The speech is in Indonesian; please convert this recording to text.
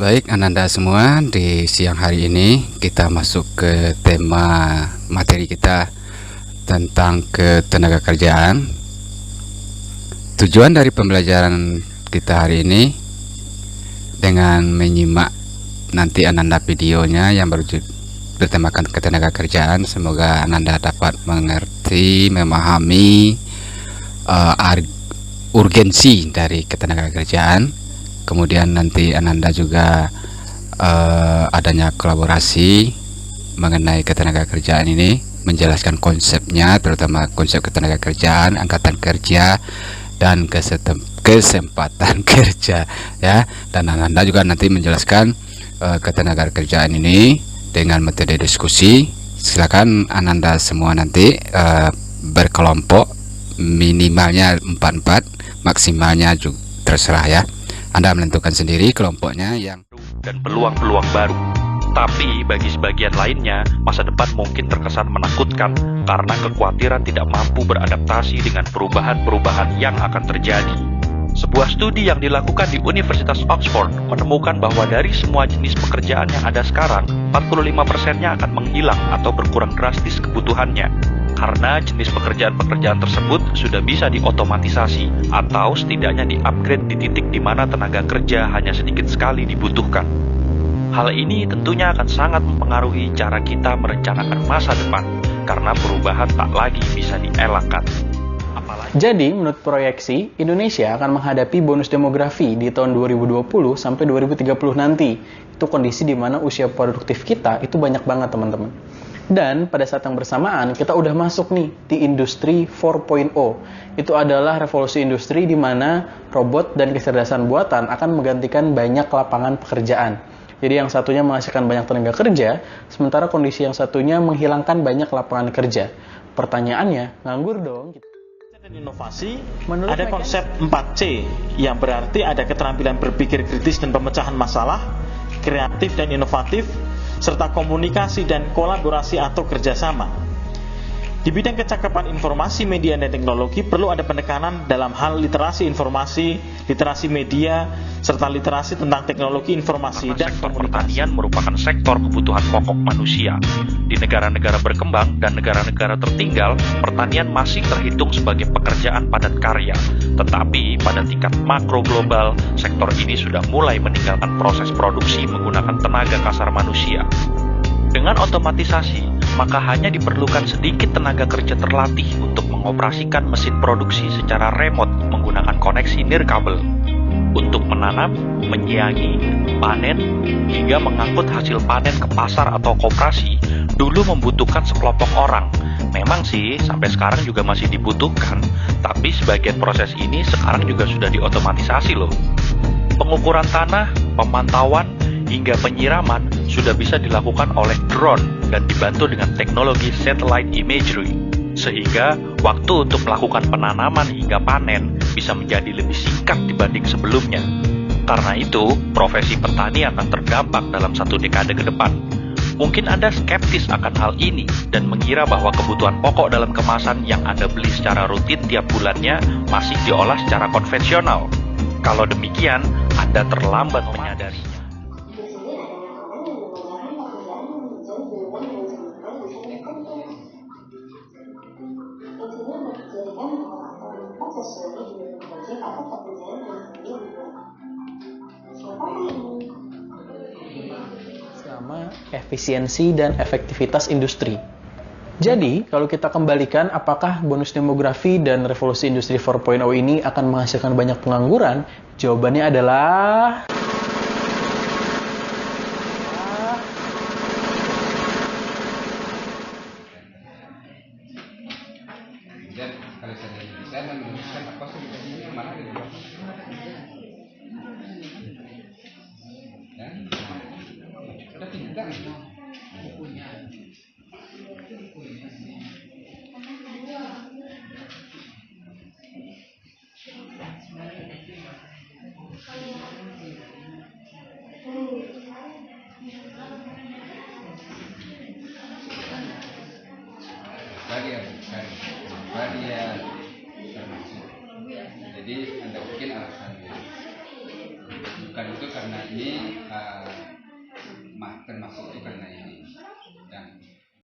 Baik, Ananda semua, di siang hari ini kita masuk ke tema materi kita tentang ketenaga kerjaan. Tujuan dari pembelajaran kita hari ini dengan menyimak nanti Ananda videonya yang bertemakan ketenaga kerjaan, semoga Ananda dapat mengerti, memahami urgensi dari ketenaga kerjaan. Kemudian nanti Ananda juga adanya kolaborasi mengenai ketenaga kerjaan ini, menjelaskan konsepnya, terutama konsep ketenaga kerjaan, angkatan kerja, dan kesempatan kerja, ya. Dan Ananda juga nanti menjelaskan ketenaga kerjaan ini dengan metode diskusi. Silakan Ananda semua nanti berkelompok, minimalnya 4-4, maksimalnya juga terserah ya. Anda menentukan sendiri kelompoknya dan peluang-peluang baru. Tapi bagi sebagian lainnya, masa depan mungkin terkesan menakutkan karena kekhawatiran tidak mampu beradaptasi dengan perubahan-perubahan yang akan terjadi. Sebuah studi yang dilakukan di Universitas Oxford menemukan bahwa dari semua jenis pekerjaan yang ada sekarang, 45%-nya akan menghilang atau berkurang drastis kebutuhannya. Karena jenis pekerjaan-pekerjaan tersebut sudah bisa diotomatisasi atau setidaknya di-upgrade di titik di mana tenaga kerja hanya sedikit sekali dibutuhkan. Hal ini tentunya akan sangat mempengaruhi cara kita merencanakan masa depan, karena perubahan tak lagi bisa dielakkan. Jadi, menurut proyeksi, Indonesia akan menghadapi bonus demografi di tahun 2020 sampai 2030 nanti. Itu kondisi di mana usia produktif kita itu banyak banget, teman-teman. Dan pada saat yang bersamaan, kita udah masuk nih di industri 4.0. Itu adalah revolusi industri di mana robot dan kecerdasan buatan akan menggantikan banyak lapangan pekerjaan. Jadi yang satunya menghasilkan banyak tenaga kerja, sementara kondisi yang satunya menghilangkan banyak lapangan kerja. Pertanyaannya, nganggur dong. Dan inovasi, ada konsep 4C, yang berarti ada keterampilan berpikir kritis dan pemecahan masalah, kreatif dan inovatif, serta komunikasi dan kolaborasi atau kerjasama. Di bidang kecakapan informasi, media, dan teknologi perlu ada penekanan dalam hal literasi informasi, literasi media, serta literasi tentang teknologi informasi dan sektor pertanian merupakan sektor kebutuhan pokok manusia. Di negara-negara berkembang dan negara-negara tertinggal, pertanian masih terhitung sebagai pekerjaan padat karya. Tetapi pada tingkat makro global, sektor ini sudah mulai meninggalkan proses produksi menggunakan tenaga kasar manusia. Dengan otomatisasi, maka hanya diperlukan sedikit tenaga kerja terlatih untuk mengoperasikan mesin produksi secara remote menggunakan koneksi nirkabel. Untuk menanam, menyiangi, panen, hingga mengangkut hasil panen ke pasar atau koperasi, dulu membutuhkan sekelompok orang. Memang sih, sampai sekarang juga masih dibutuhkan, tapi sebagian proses ini sekarang juga sudah diotomatisasi loh. Pengukuran tanah, pemantauan, hingga penyiraman sudah bisa dilakukan oleh drone dan dibantu dengan teknologi satellite imagery, sehingga waktu untuk melakukan penanaman hingga panen bisa menjadi lebih singkat dibanding sebelumnya. Karena itu, profesi petani akan terdampak dalam 1 dekade ke depan. Mungkin Anda skeptis akan hal ini dan mengira bahwa kebutuhan pokok dalam kemasan yang Anda beli secara rutin tiap bulannya masih diolah secara konvensional. Kalau demikian, Anda terlambat menyadarinya. Sama efisiensi dan efektivitas industri. Jadi, kalau kita kembalikan apakah bonus demografi dan revolusi industri 4.0 ini akan menghasilkan banyak pengangguran? Jawabannya adalah jadi Anda bikin alasannya bukan itu karena ini